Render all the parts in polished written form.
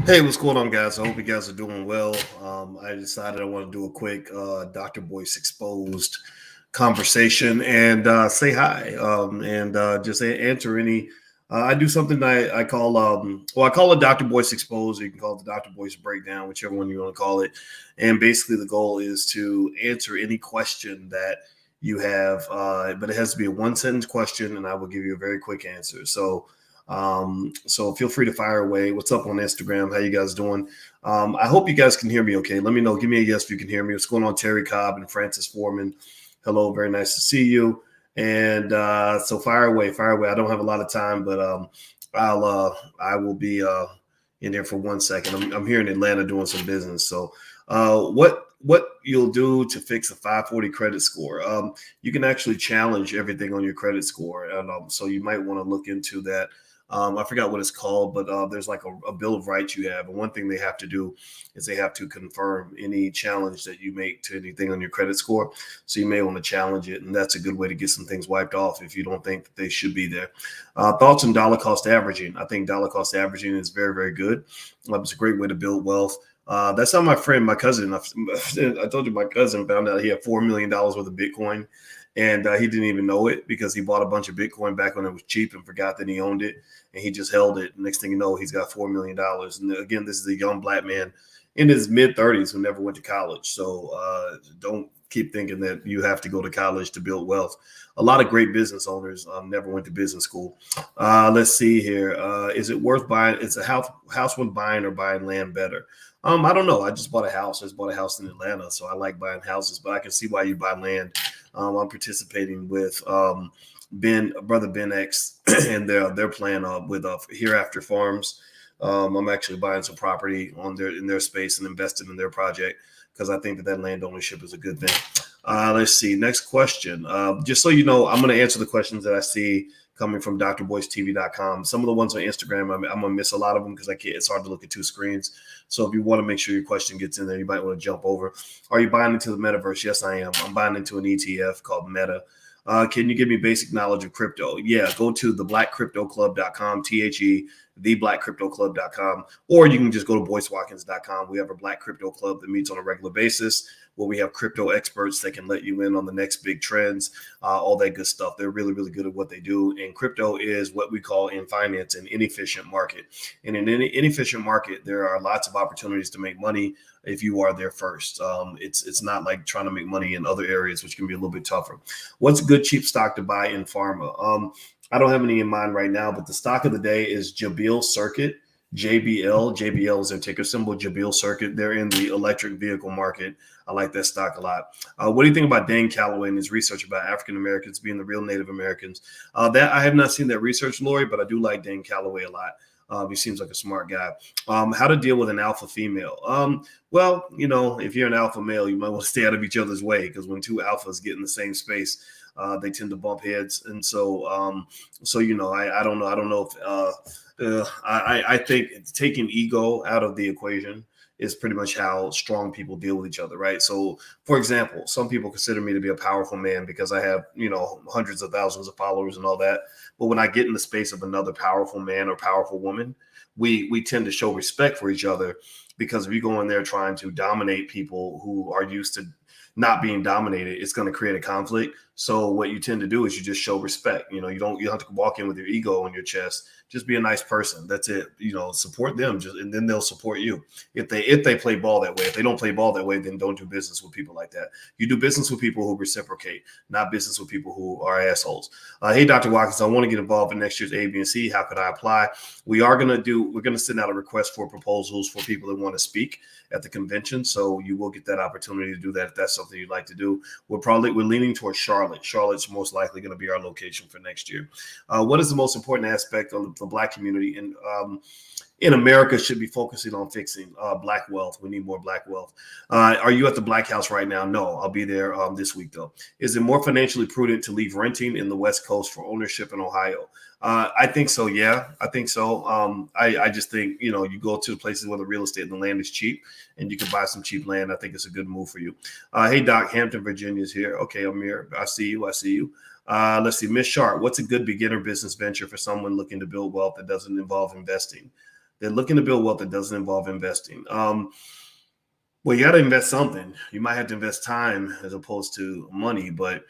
Hey, what's going on, guys? I hope you guys are doing well. I decided I want to do a quick Dr. Boyce exposed conversation and say hi and just answer any. I do something I call I call it Dr. Boyce exposed. You can call it the Dr. Boyce breakdown, whichever one you want to call it. And basically, the goal is to answer any question that you have, but it has to be a one sentence question, and I will give you a very quick answer. So feel free to fire away. What's up on Instagram? How you guys doing? I hope you guys can hear me okay. Let me know. Give me a yes if you can hear me. What's going on, Terry Cobb and Francis Foreman? Hello, very nice to see you. And so fire away, fire away. I don't have a lot of time, but I will be in there for 1 second. I'm here in Atlanta doing some business. So what you'll do to fix a 540 credit score? You can actually challenge everything on your credit score, and so you might want to look into that. I forgot what it's called, but there's like a bill of rights you have. And one thing they have to do is they have to confirm any challenge that you make to anything on your credit score. So you may want to challenge it. And that's a good way to get some things wiped off if you don't think that they should be there. Thoughts on dollar cost averaging? I think dollar cost averaging is very, very good. It's a great way to build wealth. That's how my friend, my cousin, I told you my cousin found out he had $4 million worth of Bitcoin. And he didn't even know it because he bought a bunch of Bitcoin back when it was cheap and forgot that he owned it. And he just held it. Next thing you know, he's got $4 million. And again, this is a young black man in his mid-30s who never went to college. So don't keep thinking that you have to go to college to build wealth. A lot of great business owners never went to business school. Let's see here. Is it worth buying? It's a house worth buying or buying land better? I don't know. I just bought a house. I just bought a house in Atlanta. So I like buying houses, but I can see why you buy land. I'm participating with brother Ben X and their plan with Hereafter Farms. I'm actually buying some property in their space and investing in their project because I think that land ownership is a good thing. Let's see. Next question. Just so you know, I'm going to answer the questions that I see coming from drboycetv.com. Some of the ones on Instagram, I'm going to miss a lot of them because it's hard to look at two screens. So if you want to make sure your question gets in there, you might want to jump over. Are you buying into the metaverse? Yes, I am. I'm buying into an ETF called Meta. Can you give me basic knowledge of crypto? Yeah, go to theblackcryptoclub.com, theblackcryptoclub.com, or you can just go to boycewatkins.com. We have a Black Crypto Club that meets on a regular basis where we have crypto experts that can let you in on the next big trends, all that good stuff. They're really, really good at what they do. And crypto is what we call in finance an inefficient market. And in an inefficient market, there are lots of opportunities to make money if you are there first. It's not like trying to make money in other areas, which can be a little bit tougher. What's a good cheap stock to buy in pharma? I don't have any in mind right now, but the stock of the day is Jabil Circuit, JBL. JBL is their ticker symbol, Jabil Circuit. They're in the electric vehicle market. I like that stock a lot. What do you think about Dan Calloway and his research about African Americans being the real Native Americans? That I have not seen that research, Lori, but I do like Dan Calloway a lot. He seems like a smart guy. How to deal with an alpha female? Well, if you're an alpha male, you might want to stay out of each other's way because when two alphas get in the same space, they tend to bump heads. And so I don't know. I don't know if I think taking ego out of the equation is pretty much how strong people deal with each other, right? So, for example, some people consider me to be a powerful man because I have, hundreds of thousands of followers and all that. But when I get in the space of another powerful man or powerful woman, we tend to show respect for each other because if you go in there trying to dominate people who are used to not being dominated, it's going to create a conflict. So what you tend to do is you just show respect. You don't have to walk in with your ego on your chest. Just be a nice person. That's it. Support them, and then they'll support you. If they play ball that way. If they don't play ball that way, then don't do business with people like that. You do business with people who reciprocate, not business with people who are assholes. Hey, Dr. Watkins, I want to get involved in next year's A, B, and C. How could I apply? We're going to send out a request for proposals for people that want to speak at the convention. So you will get that opportunity to do that if that's something you'd like to do. We're leaning towards Charlotte. Charlotte's most likely going to be our location for next year. What is the most important aspect of the Black community in America should be focusing on fixing Black wealth? We need more Black wealth. Are you at the Black House right now? No, I'll be there this week though. Is it more financially prudent to leave renting in the West Coast for ownership in Ohio? I think so. Yeah, I think so. I just think, you go to places where the real estate and the land is cheap and you can buy some cheap land. I think it's a good move for you. Hey, Doc, Hampton, Virginia is here. Okay, Amir, I see you. Let's see. Miss Sharp, what's a good beginner business venture for someone looking to build wealth that doesn't involve investing? They're looking to build wealth that doesn't involve investing. Well, you got to invest something. You might have to invest time as opposed to money, but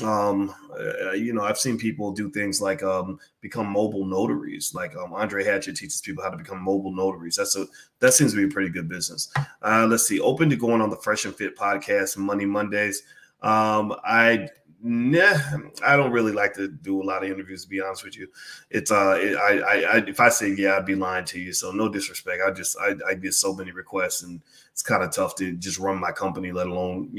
I've seen people do things like become mobile notaries. Like Andre Hatchett teaches people how to become mobile notaries. That seems to be a pretty good business. Let's see. Open to going on the Fresh and Fit podcast Money Mondays. I don't really like to do a lot of interviews, to be honest with you. It's if I say yeah, I'd be lying to you. So no disrespect. I get so many requests, and it's kind of tough to just run my company, let alone,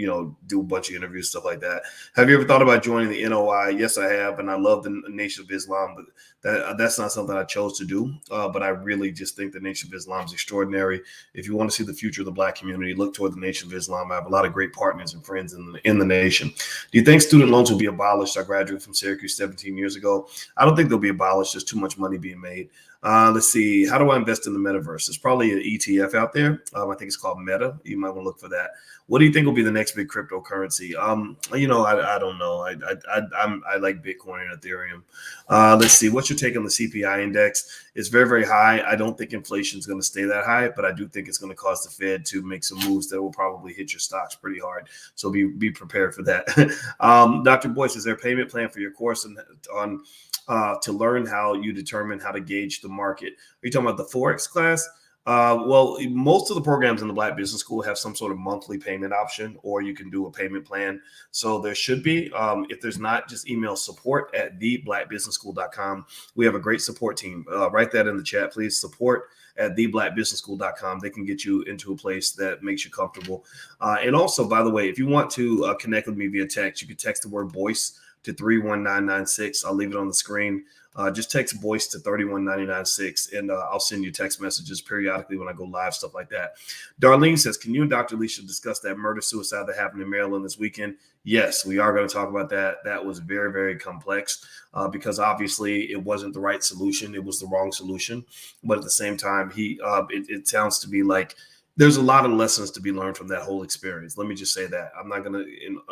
do a bunch of interviews, stuff like that. Have you ever thought about joining the NOI? Yes, I have, and I love the Nation of Islam, but that's not something I chose to do. But I really just think the Nation of Islam is extraordinary. If you want to see the future of the Black community, look toward the Nation of Islam. I have a lot of great partners and friends in the nation. Do you think student loans will be abolished? I graduated from Syracuse 17 years ago. I don't think they'll be abolished. There's too much money being made. Let's see. How do I invest in the metaverse? There's probably an ETF out there. I think it's called Meta. You might want to look for that. What do you think will be the next big cryptocurrency? I don't know. I like Bitcoin and Ethereum. Let's see. What's your take on the CPI index? It's very, very high. I don't think inflation is going to stay that high, but I do think it's going to cause the Fed to make some moves that will probably hit your stocks pretty hard. So be prepared for that. Dr. Boyce, is there a payment plan for your course on to learn how you determine how to gauge the market? Are you talking about the Forex class? Well, most of the programs in the Black Business School have some sort of monthly payment option, or you can do a payment plan. So there should be. If there's not, just email support@theblackbusinessschool.com. We have a great support team. Write that in the chat, please. Support@theblackbusinessschool.com. They can get you into a place that makes you comfortable. And also, by the way, if you want to connect with me via text, you can text the word Boyce to 31996. I'll leave it on the screen. Just text Boyce to 31996, and I'll send you text messages periodically when I go live, stuff like that. Darlene says, can you and Dr. Alicia discuss that murder-suicide that happened in Maryland this weekend? Yes, we are going to talk about that. That was very, very complex because obviously it wasn't the right solution. It was the wrong solution. But at the same time, it sounds to be like there's a lot of lessons to be learned from that whole experience. Let me just say that. I'm not going to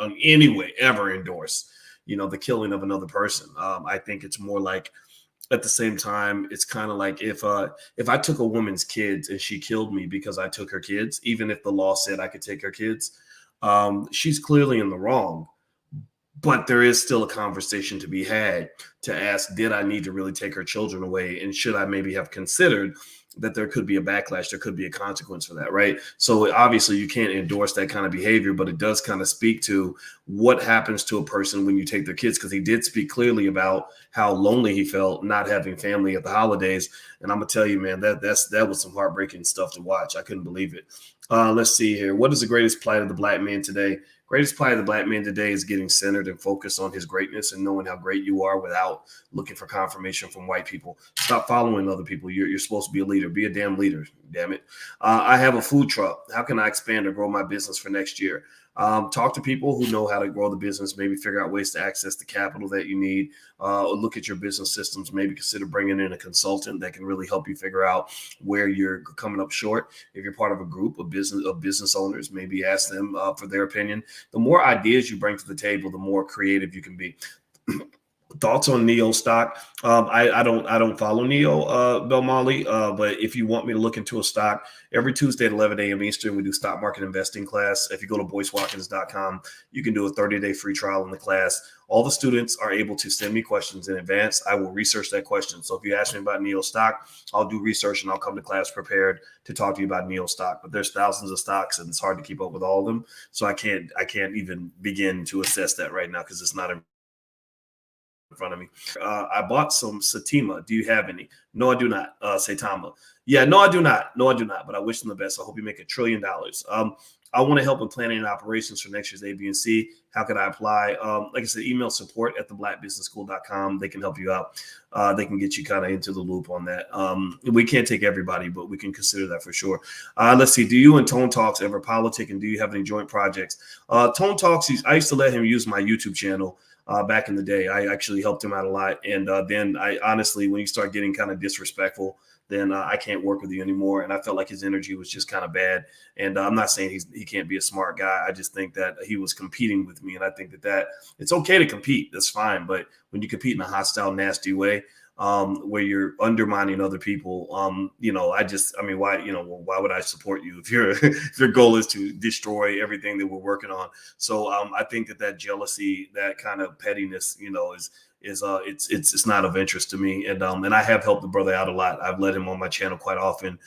in any way ever endorse the killing of another person. I think it's more like, at the same time, it's kind of like if I took a woman's kids and she killed me because I took her kids, even if the law said I could take her kids, she's clearly in the wrong. But there is still a conversation to be had to ask, did I need to really take her children away? And should I maybe have considered that there could be a backlash, there could be a consequence for that, right? So obviously you can't endorse that kind of behavior, but it does kind of speak to what happens to a person when you take their kids, because he did speak clearly about how lonely he felt not having family at the holidays. And I'm gonna tell you, man, that was some heartbreaking stuff to watch. I couldn't believe it. Let's see here. What is the greatest plight of the Black man today? Greatest plight of the Black man today is getting centered and focused on his greatness and knowing how great you are without looking for confirmation from white people. Stop following other people. You're supposed to be a leader. Be a damn leader, damn it. I have a food truck. How can I expand or grow my business for next year? Talk to people who know how to grow the business, maybe figure out ways to access the capital that you need, or look at your business systems, maybe consider bringing in a consultant that can really help you figure out where you're coming up short. If you're part of a group of business owners, maybe ask them for their opinion. The more ideas you bring to the table, the more creative you can be. Thoughts on NEO stock? I don't follow NEO, Belmali, but if you want me to look into a stock, every Tuesday at 11 a.m. Eastern, we do stock market investing class. If you go to boycewatkins.com, you can do a 30-day free trial in the class. All the students are able to send me questions in advance. I will research that question. So if you ask me about NEO stock, I'll do research and I'll come to class prepared to talk to you about NEO stock. But there's thousands of stocks and it's hard to keep up with all of them. So I can't even begin to assess that right now because it's not in front of me. I bought some Satima. Do you have any? No, I do not. Satima. Yeah, no, I do not. No, I do not. But I wish them the best. I hope you make $1 trillion. I want to help in planning and operations for next year's A, B, and C. How can I apply? Like I said, email support@theblackbusinessschool.com. They can help you out. They can get you kind of into the loop on that. We can't take everybody, but we can consider that for sure. Let's see. Do you and Tone Talks ever politic, and do you have any joint projects? Tone Talks, I used to let him use my YouTube channel. Back in the day, I actually helped him out a lot. And then I honestly, when you start getting kind of disrespectful, then I can't work with you anymore. And I felt like his energy was just kind of bad. And I'm not saying he can't be a smart guy. I just think that he was competing with me. And I think that it's okay to compete. That's fine. But when you compete in a hostile, nasty way, where you're undermining other people. Why would I support you if if your goal is to destroy everything that we're working on? So I think that jealousy, that kind of pettiness, it's not of interest to me. And I have helped the brother out a lot. I've let him on my channel quite often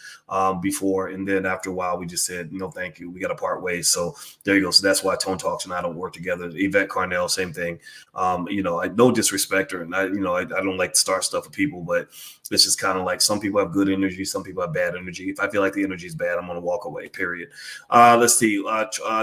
before. And then after a while, we just said, no, thank you. We got to part ways. So there you go. So that's why Tone Talks and I don't work together. Yvette Carnell, same thing. No disrespect her. And I don't like to start stuff with people, but it's just kind of like some people have good energy. Some people have bad energy. If I feel like the energy is bad, I'm going to walk away, period. Let's see.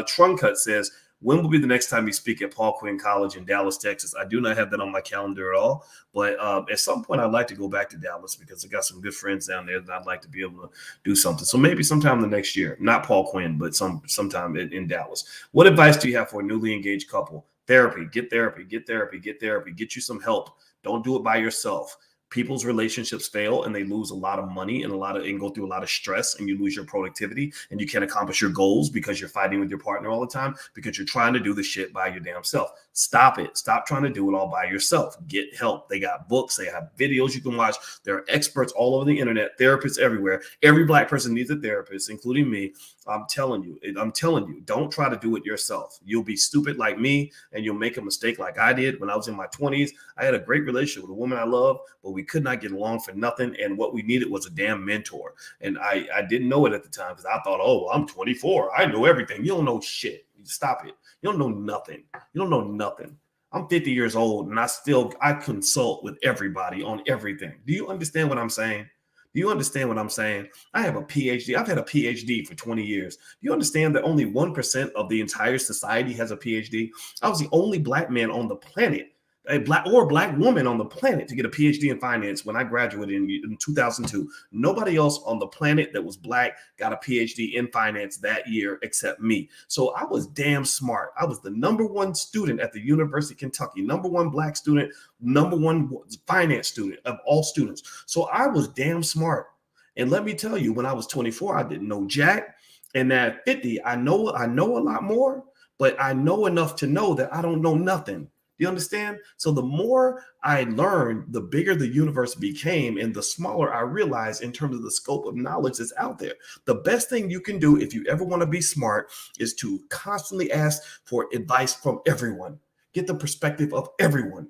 Truncut says, when will be the next time you speak at Paul Quinn College in Dallas, Texas? I do not have that on my calendar at all, but at some point I'd like to go back to Dallas because I got some good friends down there that I'd like to be able to do something. So maybe sometime the next year, not Paul Quinn, but sometime in Dallas. What advice do you have for a newly engaged couple? Therapy, get therapy, get therapy, get therapy, get you some help. Don't do it by yourself. People's relationships fail and they lose a lot of money and go through a lot of stress, and you lose your productivity and you can't accomplish your goals because you're fighting with your partner all the time because you're trying to do the shit by your damn self. Stop it. Stop trying to do it all by yourself. Get help. They got books. They have videos you can watch. There are experts all over the internet, therapists everywhere. Every Black person needs a therapist, including me. I'm telling you, don't try to do it yourself. You'll be stupid like me and you'll make a mistake like I did when I was in my 20s. I had a great relationship with a woman I love, but we could not get along for nothing. And what we needed was a damn mentor. And I didn't know it at the time because I thought, oh, I'm 24. I know everything. You don't know shit. Stop it. You don't know nothing. You don't know nothing. I'm 50 years old and I consult with everybody on everything. Do you understand what I'm saying? Do you understand what I'm saying? I have a PhD. I've had a PhD for 20 years. Do you understand that only 1% of the entire society has a PhD? I was the only Black man on the planet, a Black woman on the planet to get a PhD in finance when I graduated in 2002. Nobody else on the planet that was Black got a PhD in finance that year except me. So I was damn smart. I was the #1 student at the University of Kentucky, #1 Black student, #1 finance student of all students. So I was damn smart. And let me tell you, when I was 24, I didn't know jack. And at 50, I know a lot more, but I know enough to know that I don't know nothing. You understand? So the more I learned, the bigger the universe became and the smaller I realized in terms of the scope of knowledge that's out there. The best thing you can do if you ever want to be smart is to constantly ask for advice from everyone. Get the perspective of everyone.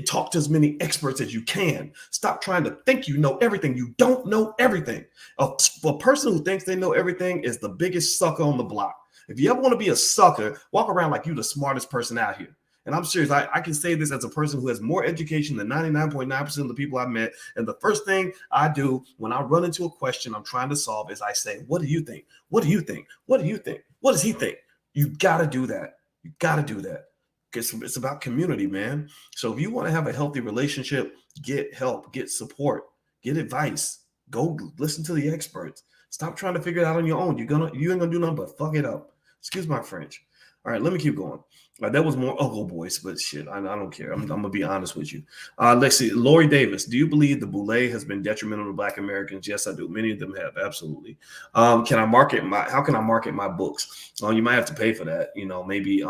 Talk to as many experts as you can. Stop trying to think you know everything. You don't know everything. A person who thinks they know everything is the biggest sucker on the block. If you ever want to be a sucker, walk around like you're the smartest person out here. And I'm serious. I can say this as a person who has more education than 99.9% of the people I've met. And the first thing I do when I run into a question I'm trying to solve is I say, what do you think? What do you think? What do you think? What does he think? You got to do that. You got to do that. It's about community, man. So if you want to have a healthy relationship, get help, get support, get advice. Go listen to the experts. Stop trying to figure it out on your own. You ain't gonna do nothing but fuck it up. Excuse my French. All right, let me keep going. That was more Uncle Boyce, but shit, I don't care. I'm going to be honest with you. Let's see. Lori Davis, do you believe the boule has been detrimental to Black Americans? Yes, I do. Many of them have. Absolutely. How can I market my books? You might have to pay for that. Maybe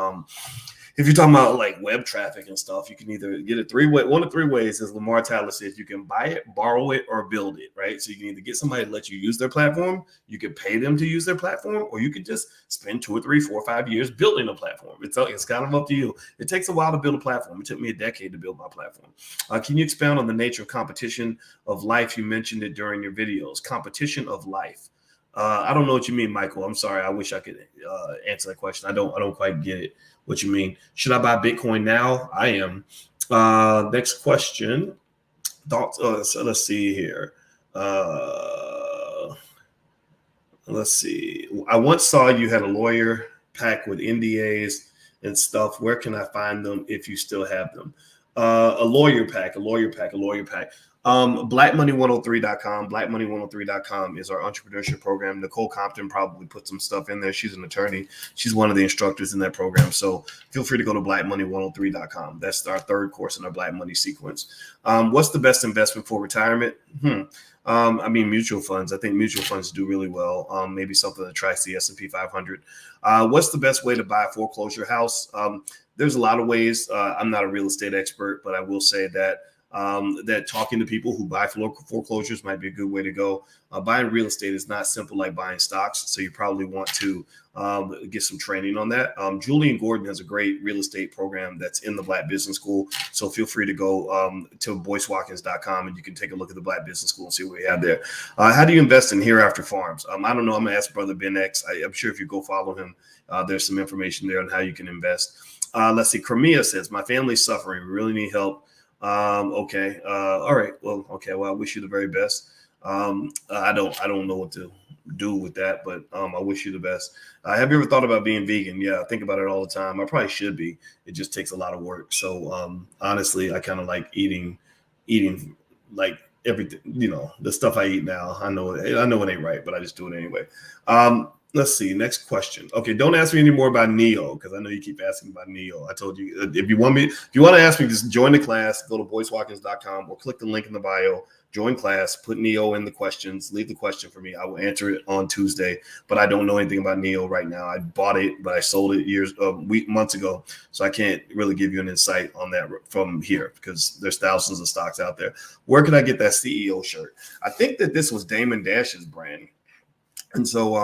if you're talking about like web traffic and stuff, you can either get it one of three ways, as Lamar Tyler says. You can buy it, borrow it, or build it, right? So you can either get somebody to let you use their platform, you can pay them to use their platform, or you could just spend 2 or 3, 4, 5 years building a platform. It's kind of up to you. It takes a while to build a platform. It took me a decade to build my platform. Can you expound on the nature of competition of life? You mentioned it during your videos. Competition of life. I don't know what you mean, Michael. I'm sorry. I wish I could answer that question. I don't quite get it. What you mean? Should I buy Bitcoin now? I am. Next question. Thoughts? So let's see here. Let's see. I once saw you had a lawyer pack with NDAs and stuff. Where can I find them if you still have them? A lawyer pack. Blackmoney103.com. Blackmoney103.com is our entrepreneurship program. Nicole Compton probably put some stuff in there. She's an attorney. She's one of the instructors in that program. So feel free to go to blackmoney103.com. That's our third course in our Black Money sequence. What's the best investment for retirement? Mutual funds. I think mutual funds do really well. Maybe something that tracks the S&P 500. What's the best way to buy a foreclosure house? There's a lot of ways. I'm not a real estate expert, but I will say that that talking to people who buy foreclosures might be a good way to go. Buying real estate is not simple like buying stocks, so you probably want to get some training on that. Julian Gordon has a great real estate program that's in the Black Business School, so feel free to go to boycewatkins.com and you can take a look at the Black Business School and see what we have there. How do you invest in Hereafter Farms? I don't know. I'm gonna ask Brother Ben X. I'm sure if you go follow him, there's some information there on how you can invest. Let's see. Crimea says, my family's suffering. We really need help. Okay. All right. Well, okay. Well, I wish you the very best. I don't know what to do with that, but I wish you the best. Have you ever thought about being vegan? Yeah, I think about it all the time. I probably should be. It just takes a lot of work. So honestly, I kind of like eating like everything, the stuff I eat now. I know it ain't right, but I just do it anyway. Let's see. Next question. Okay, don't ask me any more about Neo because I know you keep asking about Neo. I told you if you want to ask me, just join the class. Go to boycewatkins.com or click the link in the bio. Join class. Put Neo in the questions. Leave the question for me. I will answer it on Tuesday. But I don't know anything about Neo right now. I bought it, but I sold it months ago, so I can't really give you an insight on that from here because there's thousands of stocks out there. Where can I get that CEO shirt? I think that this was Damon Dash's brand. And so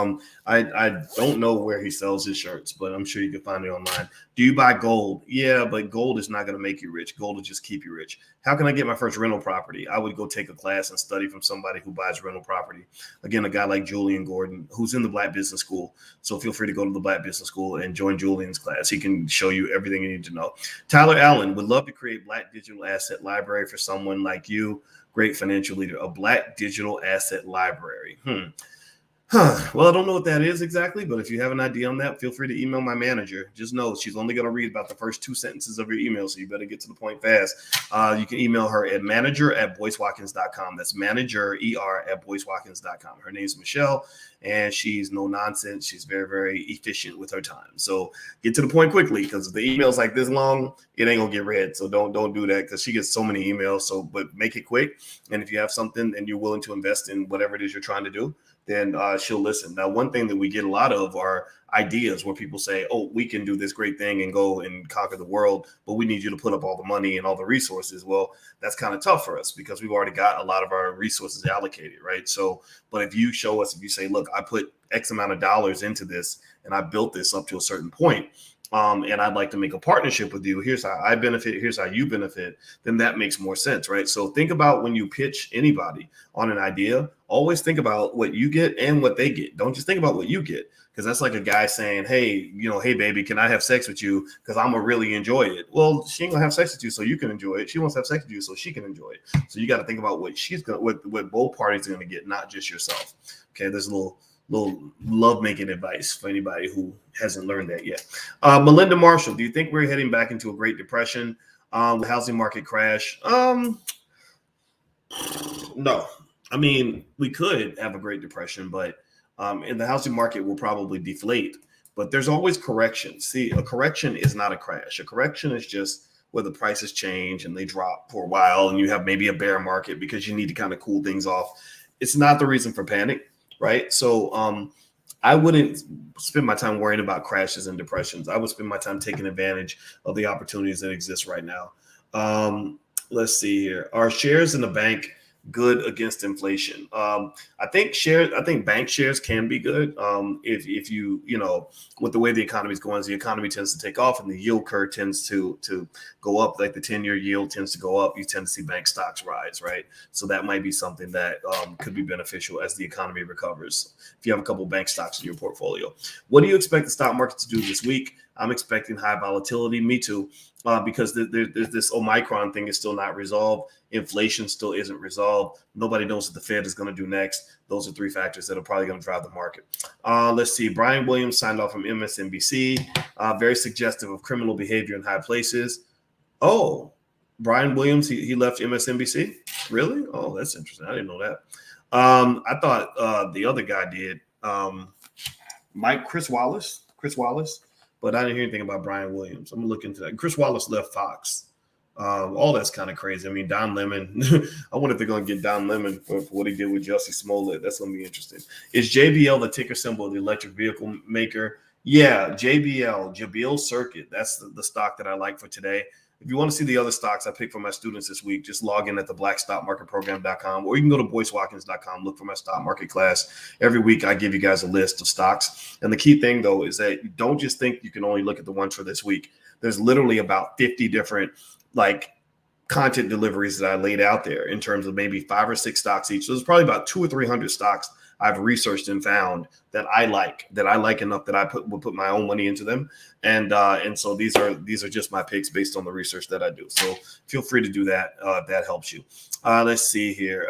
I don't know where he sells his shirts, but I'm sure you can find it online. Do you buy gold? Yeah, but gold is not going to make you rich. Gold will just keep you rich. How can I get my first rental property? I would go take a class and study from somebody who buys rental property. Again, a guy like Julian Gordon, who's in the Black Business School. So feel free to go to the Black Business School and join Julian's class. He can show you everything you need to know. Tyler Allen would love to create Black digital asset library for someone like you. Great financial leader. A Black digital asset library. Well, I don't know what that is exactly, but if you have an idea on that, feel free to email my manager. Just know she's only going to read about the first 2 sentences of your email, so you better get to the point fast. You can email her at manager@boycewatkins.com. That's manager, @boycewatkins.com. Her name's Michelle, and she's no nonsense. She's very, very efficient with her time. So get to the point quickly because if the email's like this long, it ain't going to get read. So don't do that because she gets so many emails. So, but make it quick. And if you have something and you're willing to invest in whatever it is you're trying to do, then she'll listen. Now, one thing that we get a lot of are ideas where people say, oh, we can do this great thing and go and conquer the world, but we need you to put up all the money and all the resources. Well, that's kind of tough for us because we've already got a lot of our resources allocated, right? So, but if you show us, if you say, look, I put X amount of dollars into this and I built this up to a certain point, and I'd like to make a partnership with you. Here's how I benefit. Here's how you benefit. Then that makes more sense, right? So think about when you pitch anybody on an idea, always think about what you get and what they get. Don't just think about what you get because that's like a guy saying, hey, hey, baby, can I have sex with you? Because I'm going to really enjoy it. Well, she ain't going to have sex with you so you can enjoy it. She wants to have sex with you so she can enjoy it. So you got to think about what what both parties are going to get, not just yourself. Okay, there's a little love-making advice for anybody who hasn't learned that yet. Melinda Marshall, do you think we're heading back into a Great Depression? The housing market crash? No. I mean, we could have a Great Depression, but and the housing market will probably deflate. But there's always corrections. See, a correction is not a crash. A correction is just where the prices change and they drop for a while and you have maybe a bear market because you need to kind of cool things off. It's not the reason for panic. Right. So I wouldn't spend my time worrying about crashes and depressions. I would spend my time taking advantage of the opportunities that exist right now. Let's see here. Are shares in the bank good against inflation? I think bank shares can be good. If you with the way the economy is going, the economy tends to take off and the yield curve tends to go up, like the 10-year yield tends to go up, you tend to see bank stocks rise, right? So that might be something that could be beneficial as the economy recovers. If you have a couple of bank stocks in your portfolio. What do you expect the stock market to do this week? I'm expecting high volatility. Me too. Because there's this Omicron thing is still not resolved. Inflation still isn't resolved. Nobody knows what the Fed is going to do next. Those are 3 factors that are probably going to drive the market. Let's see. Brian Williams signed off from MSNBC. Very suggestive of criminal behavior in high places. Oh, Brian Williams, he left MSNBC? Really? Oh, that's interesting. I didn't know that. I thought the other guy did. Chris Wallace. But I didn't hear anything about Brian Williams. I'm going to look into that. Chris Wallace left Fox. All that's kind of crazy. I mean, Don Lemon. I wonder if they're going to get Don Lemon for what he did with Jussie Smollett. That's going to be interesting. Is JBL the ticker symbol of the electric vehicle maker? Yeah, JBL, Jabil Circuit. That's the stock that I like for today. If you want to see the other stocks I picked for my students this week, just log in at theblackstockmarketprogram.com, or you can go to boycewatkins.com, look for my stock market class. Every week I give you guys a list of stocks. And the key thing, though, is that you don't just think you can only look at the ones for this week. There's literally about 50 different content deliveries that I laid out there in terms of maybe 5 or 6 stocks each. So there's probably about 200 or 300 stocks I've researched and found that I like enough that I will put my own money into them. And so these are just my picks based on the research that I do. So feel free to do that. That helps you. Let's see here.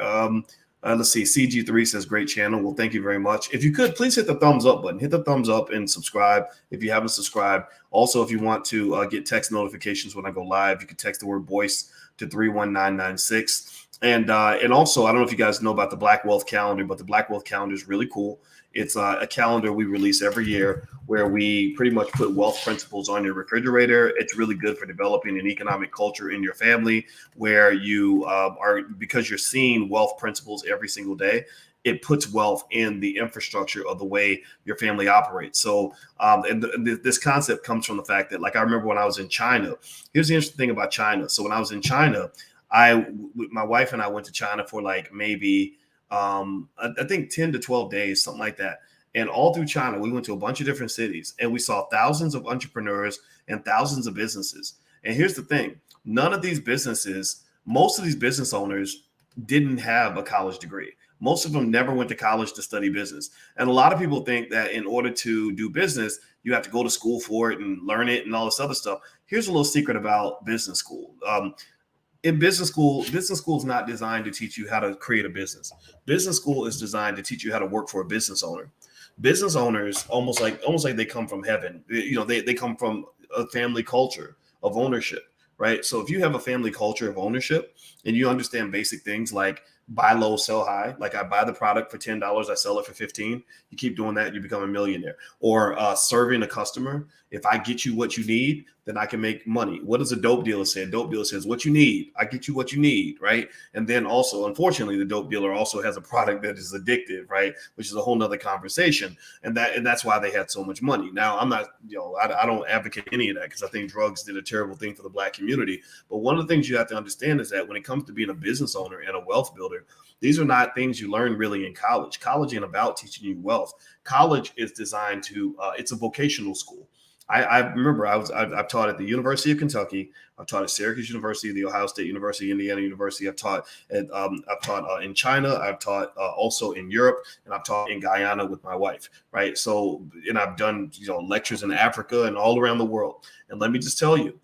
Let's see. CG3 says, great channel. Well, thank you very much. If you could, please hit the thumbs up button. Hit the thumbs up and subscribe if you haven't subscribed. Also, if you want to get text notifications when I go live, you can text the word Boyce to 31996. And also, I don't know if you guys know about the Black Wealth Calendar, but the Black Wealth Calendar is really cool. It's a calendar we release every year where we pretty much put wealth principles on your refrigerator. It's really good for developing an economic culture in your family where you because you're seeing wealth principles every single day. It puts wealth in the infrastructure of the way your family operates. So this concept comes from the fact that, I remember when I was in China. Here's the interesting thing about China. So when I was in China, my wife and I went to China for maybe I think 10 to 12 days, something like that. And all through China, we went to a bunch of different cities and we saw thousands of entrepreneurs and thousands of businesses. And here's the thing. Most of these business owners didn't have a college degree. Most of them never went to college to study business. And a lot of people think that in order to do business, you have to go to school for it and learn it and all this other stuff. Here's a little secret about business school. In business school is not designed to teach you how to create a business. Business school is designed to teach you how to work for a business owner. Business owners almost like they come from heaven. They come from a family culture of ownership, right? So if you have a family culture of ownership and you understand basic things like buy low, sell high, I buy the product for $10, I sell it for $15. You keep doing that, you become a millionaire. Or serving a customer. If I get you what you need, then I can make money. What does a dope dealer say? A dope dealer says, what you need, I get you what you need, right? And then also, unfortunately, the dope dealer also has a product that is addictive, right? Which is a whole nother conversation. And that's why they had so much money. Now, I'm not, I don't advocate any of that because I think drugs did a terrible thing for the Black community. But one of the things you have to understand is that when it comes to being a business owner and a wealth builder, these are not things you learn really in college. College ain't about teaching you wealth. College is designed to, it's a vocational school. I remember I've taught at the University of Kentucky. I've taught at Syracuse University, the Ohio State University, Indiana University. I've taught in China. I've taught also in Europe, and I've taught in Guyana with my wife. Right. So, and I've done lectures in Africa and all around the world. And let me just tell you,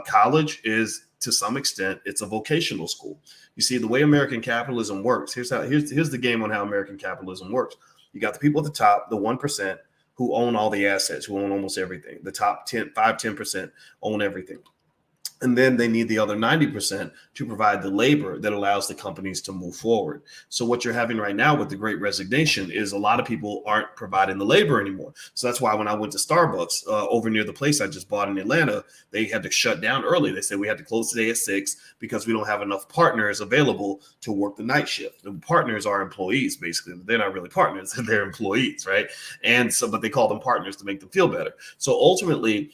college is, to some extent, it's a vocational school. You see, the way American capitalism works. Here's the game on how American capitalism works. You got the people at the top, the 1%. Who own all the assets, who own almost everything. The top 10% own everything. And then they need the other 90% to provide the labor that allows the companies to move forward. So what you're having right now with the Great Resignation is a lot of people aren't providing the labor anymore. So that's why when I went to Starbucks over near the place I just bought in Atlanta, they had to shut down early. They said we had to close today at 6 because we don't have enough partners available to work the night shift. The partners are employees, basically. They're not really partners, they're employees, right? And so, but they call them partners to make them feel better. So ultimately,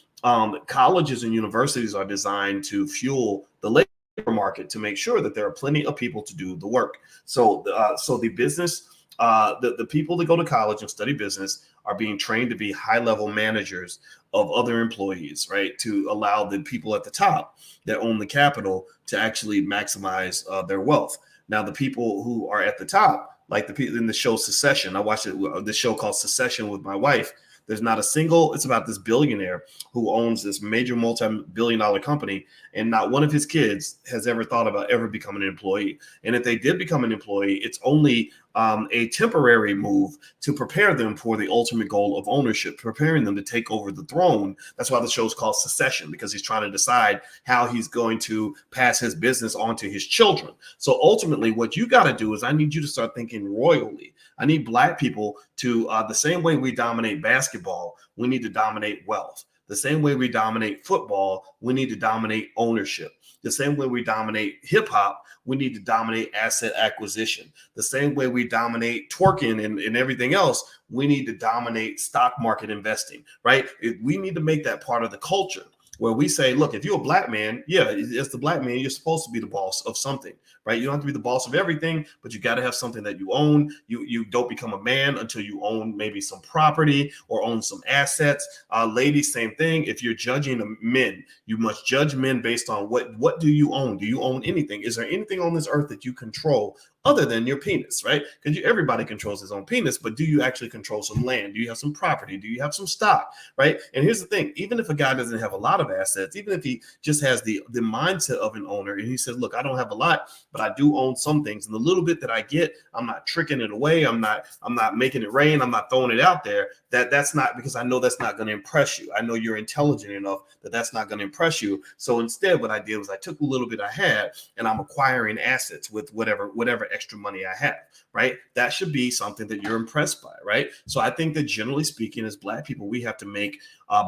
colleges and universities are designed to fuel the labor market to make sure that there are plenty of people to do the work. So the business, the people that go to college and study business are being trained to be high-level managers of other employees, right? To allow the people at the top that own the capital to actually maximize their wealth. Now, the people who are at the top, like the people in the show Secession, I watched this show called Secession with my wife. There's not a single, it's about this billionaire who owns this major multi-billion-dollar company, and not one of his kids has ever thought about ever becoming an employee. And if they did become an employee, it's only a temporary move to prepare them for the ultimate goal of ownership, preparing them to take over the throne. That's why the show's called Secession, because he's trying to decide how he's going to pass his business on to his children. So ultimately, what you got to do is I need you to start thinking royally. I need Black people to, the same way we dominate basketball, we need to dominate wealth. The same way we dominate football, we need to dominate ownership. The same way we dominate hip hop, we need to dominate asset acquisition. The same way we dominate twerking and everything else, we need to dominate stock market investing, right? We need to make that part of the culture. where we say, look, if you're a black man, yeah, it's the black man, you're supposed to be the boss of something, right? You don't have to be the boss of everything, but you got to have something that you own. You don't become a man until you own maybe some property or own some assets. Ladies, same thing. If you're judging men, you must judge men based on what do you own? Do you own anything? Is there anything on this earth that you control other than your penis, right? Because everybody controls his own penis, but do you actually control some land? Do you have some property? Do you have some stock, right? And here's the thing, even if a guy doesn't have a lot of assets, even if he just has the mindset of an owner, and he says, look, I don't have a lot, but I do own some things. And the little bit that I get, I'm not tricking it away. I'm not making it rain. I'm not throwing it out there. That's not, because I know that's not going to impress you. I know you're intelligent enough that that's not going to impress you. So instead, what I did was I took a little bit I had and I'm acquiring assets with whatever extra money I have, right? That should be something that you're impressed by, right? So I think that generally speaking, as Black people, we have to make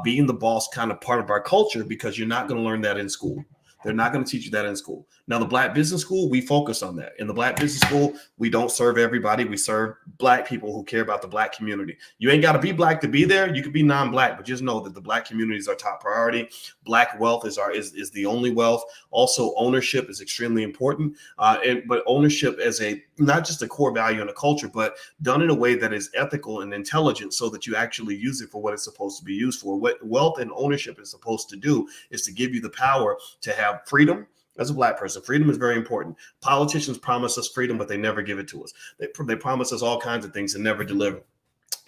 being the boss kind of part of our culture, because you're not going to learn that in school. They're not going to teach you that in school. Now, the Black business school, we focus on that. In the Black business school, we don't serve everybody. We serve Black people who care about the Black community. You ain't got to be Black to be there. You could be non-Black, but just know that the Black community is our top priority. Black wealth is the only wealth. Also, ownership is extremely important. But ownership as not just a core value in a culture, but done in a way that is ethical and intelligent, so that you actually use it for what it's supposed to be used for. What wealth and ownership is supposed to do is to give you the power to have freedom. As a Black person, freedom is very important. Politicians promise us freedom, but they never give it to us. They promise us all kinds of things and never deliver.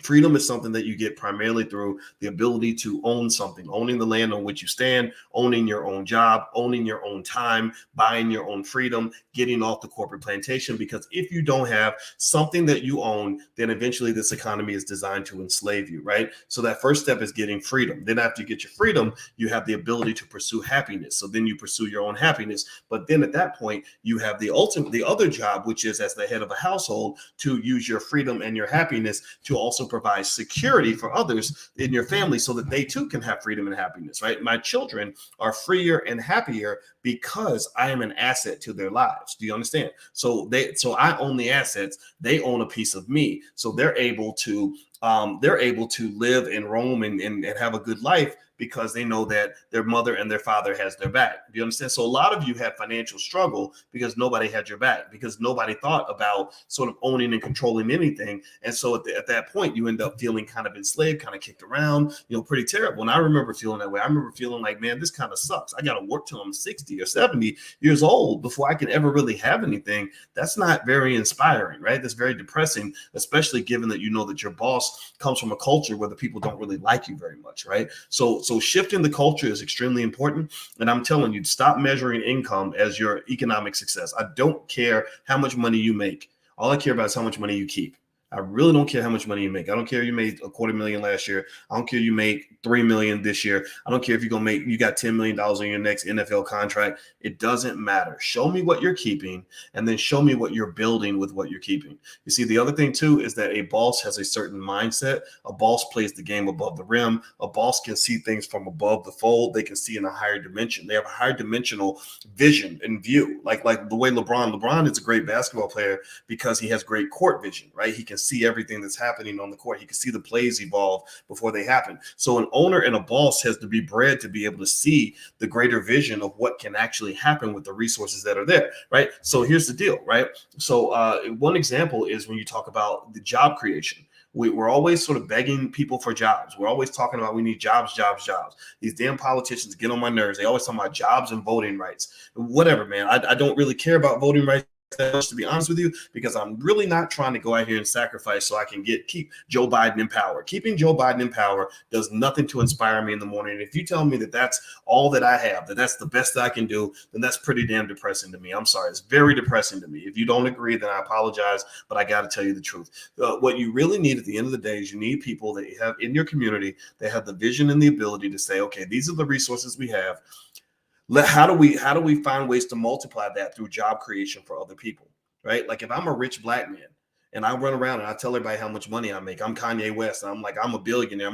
Freedom is something that you get primarily through the ability to own something, owning the land on which you stand, owning your own job, owning your own time, buying your own freedom, getting off the corporate plantation. Because if you don't have something that you own, then eventually this economy is designed to enslave you, right? So that first step is getting freedom. Then after you get your freedom, you have the ability to pursue happiness. So then you pursue your own happiness. But then at that point, you have the other job, which is as the head of a household, to use your freedom and your happiness to also provide security for others in your family, so that they too can have freedom and happiness, right? My children are freer and happier because I am an asset to their lives. Do you understand? So I own the assets. They own a piece of me. So they're able to live and roam and have a good life, because they know that their mother and their father has their back. Do you understand? So a lot of you had financial struggle because nobody had your back, because nobody thought about sort of owning and controlling anything. And so at that point, you end up feeling kind of enslaved, kind of kicked around, pretty terrible. And I remember feeling that way. I remember feeling like, man, this kind of sucks. I got to work till I'm 60 or 70 years old before I can ever really have anything. That's not very inspiring, right? That's very depressing, especially given that you know that your boss comes from a culture where the people don't really like you very much, right? So shifting the culture is extremely important. And I'm telling you, stop measuring income as your economic success. I don't care how much money you make. All I care about is how much money you keep. I really don't care how much money you make. I don't care if you made $250,000 last year. I don't care if you make $3 million this year. I don't care if you got $10 million on your next NFL contract. It doesn't matter. Show me what you're keeping, and then show me what you're building with what you're keeping. You see, the other thing too is that a boss has a certain mindset. A boss plays the game above the rim. A boss can see things from above the fold. They can see in a higher dimension. They have a higher dimensional vision and view. Like the way LeBron is a great basketball player because he has great court vision, right? He can see everything that's happening on the court. He can see the plays evolve before they happen. So an owner and a boss has to be bred to be able to see the greater vision of what can actually happen with the resources that are there, right? So here's the deal, right? So one example is when you talk about the job creation. We're always sort of begging people for jobs. We're always talking about we need jobs. These damn politicians get on my nerves. They always talk about jobs and voting rights. Whatever, man. I don't really care about voting rights that much, to be honest with you, because I'm really not trying to go out here and sacrifice so I can keep Joe Biden in power. Keeping Joe Biden in power does nothing to inspire me in the morning. And if you tell me that that's all that I have, that that's the best I can do, then that's pretty damn depressing to me. I'm sorry. It's very depressing to me. If you don't agree, then I apologize, but I got to tell you the truth. What you really need at the end of the day is you need people that you have in your community that have the vision and the ability to say, okay, these are the resources we have. How do we find ways to multiply that through job creation for other people, right? Like if I'm a rich Black man and I run around and I tell everybody how much money I make, I'm Kanye West, and I'm like, I'm a billionaire.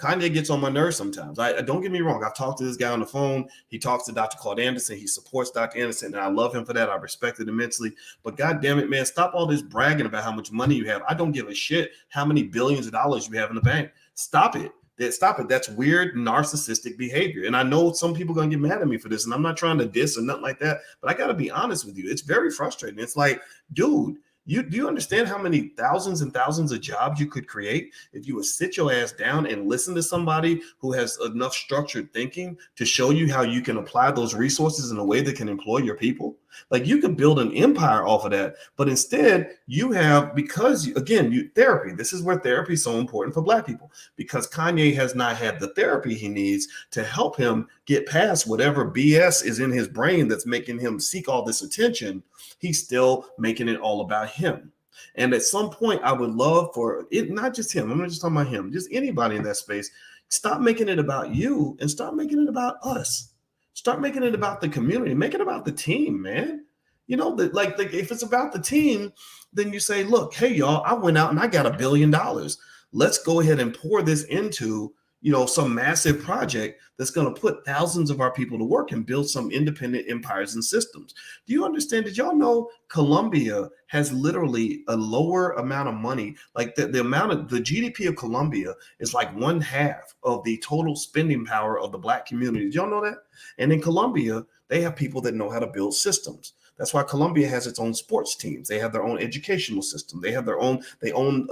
Kanye gets on my nerves sometimes. I don't get me wrong. I've talked to this guy on the phone. He talks to Dr. Claude Anderson. He supports Dr. Anderson, and I love him for that. I respect it immensely. But God damn it, man, stop all this bragging about how much money you have. I don't give a shit how many billions of dollars you have in the bank. Stop it. Stop it. That's weird narcissistic behavior. And I know some people are going to get mad at me for this, and I'm not trying to diss or nothing like that, but I got to be honest with you. It's very frustrating. It's like, dude, do you understand how many thousands and thousands of jobs you could create if you would sit your ass down and listen to somebody who has enough structured thinking to show you how you can apply those resources in a way that can employ your people? Like, you could build an empire off of that, but instead you have, because therapy, this is where therapy is so important for Black people, because Kanye has not had the therapy he needs to help him get past whatever BS is in his brain that's making him seek all this attention. He's still making it all about him. And at some point, I would love for it, not just him, I'm not just talking about him, just anybody in that space, stop making it about you and start making it about us. Start making it about the community. Make it about the team, man. You know, like if it's about the team, then you say, look, hey, y'all, I went out and I got $1 billion. Let's go ahead and pour this into, some massive project that's going to put thousands of our people to work and build some independent empires and systems. Do you understand? Did y'all know Colombia has literally a lower amount of money? Like the amount of the GDP of Colombia is like 1/2 of the total spending power of the Black community. Did y'all know that? And in Colombia, they have people that know how to build systems. That's why Colombia has its own sports teams. They have their own educational system. They own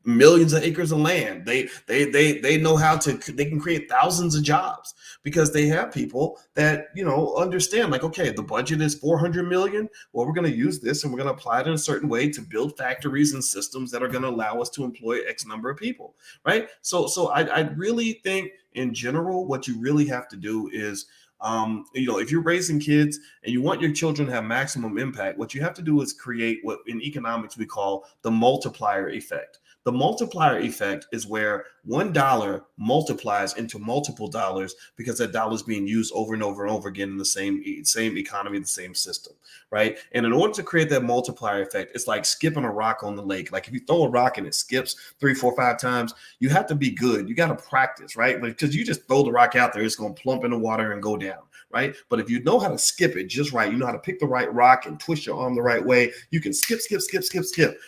millions of acres of land. They know how they can create thousands of jobs because they have people that, understand, like, okay, the budget is 400 million. Well, we're going to use this and we're going to apply it in a certain way to build factories and systems that are going to allow us to employ X number of people. Right. So I really think in general, what you really have to do is, if you're raising kids and you want your children to have maximum impact, what you have to do is create what in economics we call the multiplier effect. The multiplier effect is where $1 multiplies into multiple dollars because that dollar is being used over and over and over again in the same economy, the same system, right? And in order to create that multiplier effect, it's like skipping a rock on the lake. Like if you throw a rock and it skips 3, 4, 5 times, you have to be good. You got to practice, right? Because you just throw the rock out there, it's going to plump in the water and go down, right? But if you know how to skip it just right, you know how to pick the right rock and twist your arm the right way, you can skip,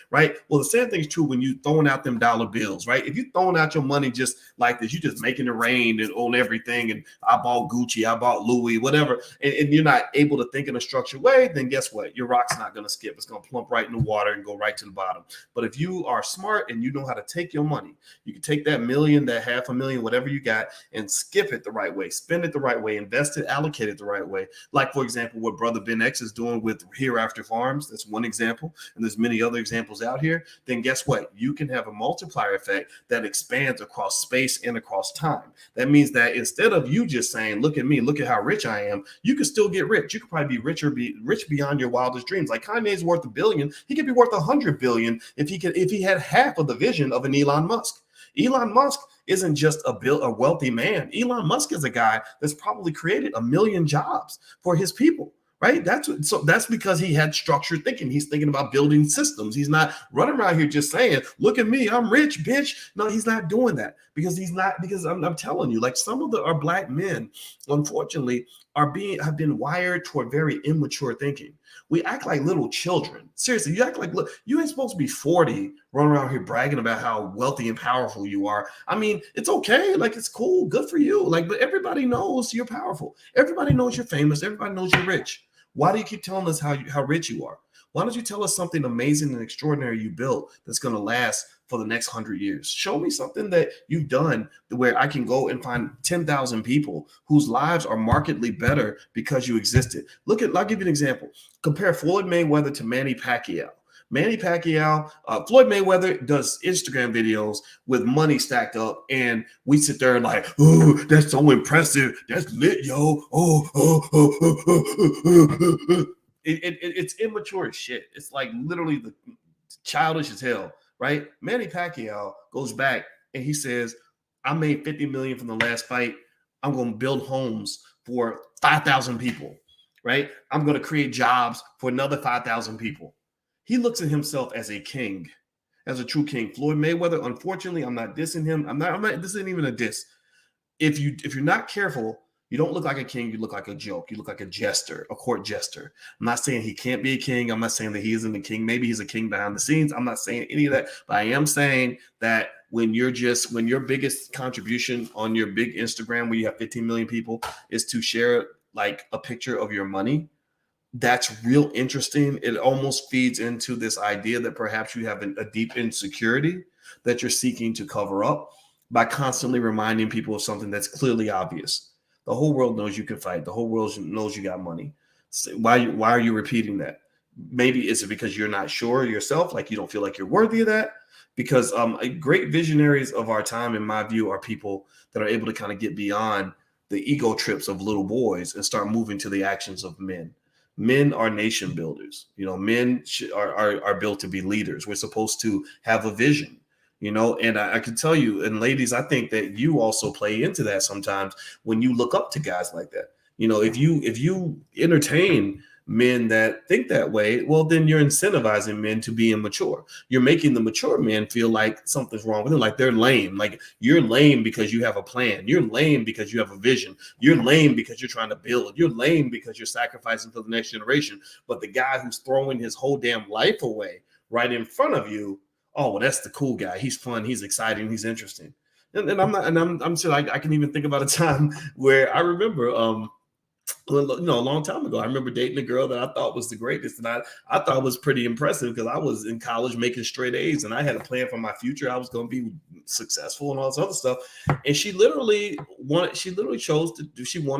right? Well, the same thing is true when you throwing out them dollar bills, right? If you throwing out your money just like this, you just making it rain and on everything, and I bought Gucci, I bought Louis, whatever, and you're not able to think in a structured way, then guess what? Your rock's not going to skip. It's going to plump right in the water and go right to the bottom. But if you are smart and you know how to take your money, you can take that million, that $500,000, whatever you got, and skip it the right way, spend it the right way, invest it, allocate it the right way. Like, for example, what Brother Ben X is doing with Hereafter Farms. That's one example. And there's many other examples out here. Then guess what? You can have a multiplier effect that expands across space and across time. That means that instead of you just saying, look at me, look at how rich I am, you can still get rich. You could probably be rich beyond your wildest dreams. Like Kanye's worth $1 billion. He could be worth 100 billion if he had half of the vision of an Elon Musk. Elon Musk isn't just a wealthy man. Elon Musk is a guy that's probably created 1 million jobs for his people. Right. That's because he had structured thinking. He's thinking about building systems. He's not running around here just saying, look at me, I'm rich, bitch. No, he's not doing that because I'm telling you, like some of our Black men, unfortunately, have been wired toward very immature thinking. We act like little children. Seriously, you act like, look, you ain't supposed to be 40 running around here bragging about how wealthy and powerful you are. I mean, it's okay. Like, it's cool. Good for you. Like, but everybody knows you're powerful. Everybody knows you're famous. Everybody knows you're rich. Why do you keep telling us how rich you are? Why don't you tell us something amazing and extraordinary you built that's going to last for the next 100 years? Show me something that you've done where I can go and find 10,000 people whose lives are markedly better because you existed. I'll give you an example. Compare Floyd Mayweather to Manny Pacquiao. Floyd Mayweather does Instagram videos with money stacked up, and we sit there like, oh, that's so impressive. That's lit, yo. It's immature as shit. It's like literally the childish as hell, right? Manny Pacquiao goes back and he says, I made 50 million from the last fight. I'm going to build homes for 5,000 people, right? I'm going to create jobs for another 5,000 people. He looks at himself as a king, as a true king. Floyd Mayweather, unfortunately, I'm not dissing him. This isn't even a diss. If you're not careful, You don't look like a king. You look like a joke. You look like a jester, a court jester. I'm not saying he can't be a king. I'm not saying that he isn't a king. Maybe he's a king behind the scenes. I'm not saying any of that. But I am saying that when your biggest contribution on your big Instagram, where you have 15 million people, is to share like a picture of your money, that's real interesting. It almost feeds into this idea that perhaps you have a deep insecurity that you're seeking to cover up by constantly reminding people of something that's clearly obvious. The whole world knows you can fight. The whole world knows you got money. So why are you repeating that? Maybe is it because you're not sure yourself, like you don't feel like you're worthy of that? Because great visionaries of our time, in my view, are people that are able to kind of get beyond the ego trips of little boys and start moving to the actions of men. Men are nation builders. Men are built to be leaders. We're supposed to have a vision. And I can tell you, and ladies, I think that you also play into that sometimes when you look up to guys like that. If you entertain men that think that way, well, then you're incentivizing men to be immature. You're making the mature men feel like something's wrong with them, like they're lame. Like you're lame because you have a plan. You're lame because you have a vision. You're lame because you're trying to build. You're lame because you're sacrificing for the next generation. But the guy who's throwing his whole damn life away right in front of you, oh, well, that's the cool guy. He's fun. He's exciting. He's interesting. And I'm sure I can even think about a time where I remember, a long time ago, I remember dating a girl that I thought was the greatest. And I thought was pretty impressive because I was in college making straight A's and I had a plan for my future. I was going to be successful and all this other stuff. And she wanted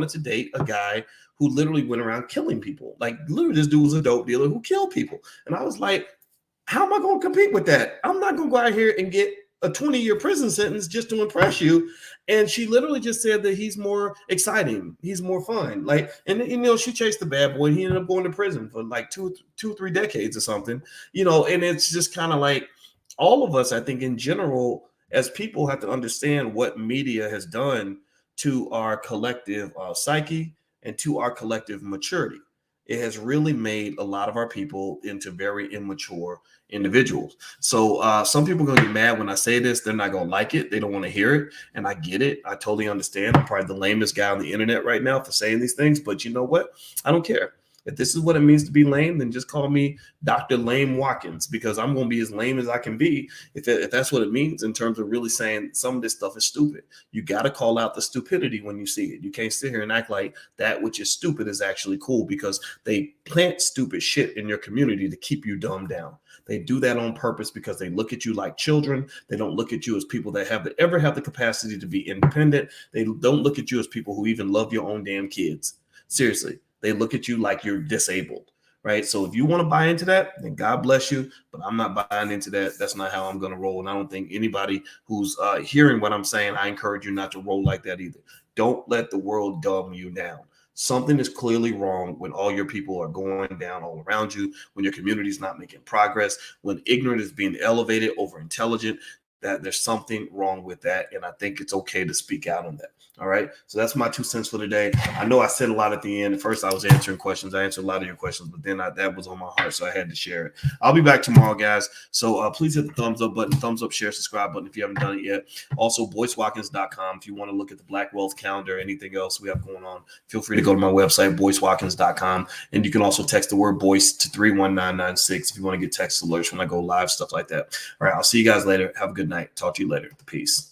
to date a guy who literally went around killing people. Like literally this dude was a dope dealer who killed people. And I was like, how am I going to compete with that? I'm not going to go out here and get a 20-year prison sentence just to impress you. And she literally just said that he's more exciting. He's more fun. And she chased the bad boy. He ended up going to prison for like 3 decades or something, and it's just kind of like all of us, I think in general, as people have to understand what media has done to our collective psyche and to our collective maturity. It has really made a lot of our people into very immature individuals. So some people are going to get mad when I say this. They're not going to like it. They don't want to hear it. And I get it. I totally understand. I'm probably the lamest guy on the internet right now for saying these things. But you know what? I don't care. If this is what it means to be lame, then just call me Dr. Lame Watkins, because I'm going to be as lame as I can be if that's what it means in terms of really saying some of this stuff is stupid. You got to call out the stupidity when you see it. You can't sit here and act like that which is stupid is actually cool, because they plant stupid shit in your community to keep you dumbed down. They do that on purpose because they look at you like children. They don't look at you as people that ever have the capacity to be independent. They don't look at you as people who even love your own damn kids. Seriously. They look at you like you're disabled, right? So if you want to buy into that, then God bless you. But I'm not buying into that. That's not how I'm going to roll. And I don't think anybody who's hearing what I'm saying, I encourage you not to roll like that either. Don't let the world dumb you down. Something is clearly wrong when all your people are going down all around you, when your community is not making progress, when ignorant is being elevated over intelligent. That there's something wrong with that. And I think it's okay to speak out on that. All right. So that's my 2 cents for today. I know I said a lot at the end. At first, I was answering questions. I answered a lot of your questions, but then that was on my heart, so I had to share it. I'll be back tomorrow, guys. So please hit the thumbs up button, thumbs up, share, subscribe button if you haven't done it yet. Also, BoyceWatkins.com. If you want to look at the Black Wealth Calendar, anything else we have going on, feel free to go to my website, BoyceWatkins.com. And you can also text the word Boyce to 31996 if you want to get text alerts when I go live, stuff like that. All right. I'll see you guys later. Have a good night. Talk to you later. Peace.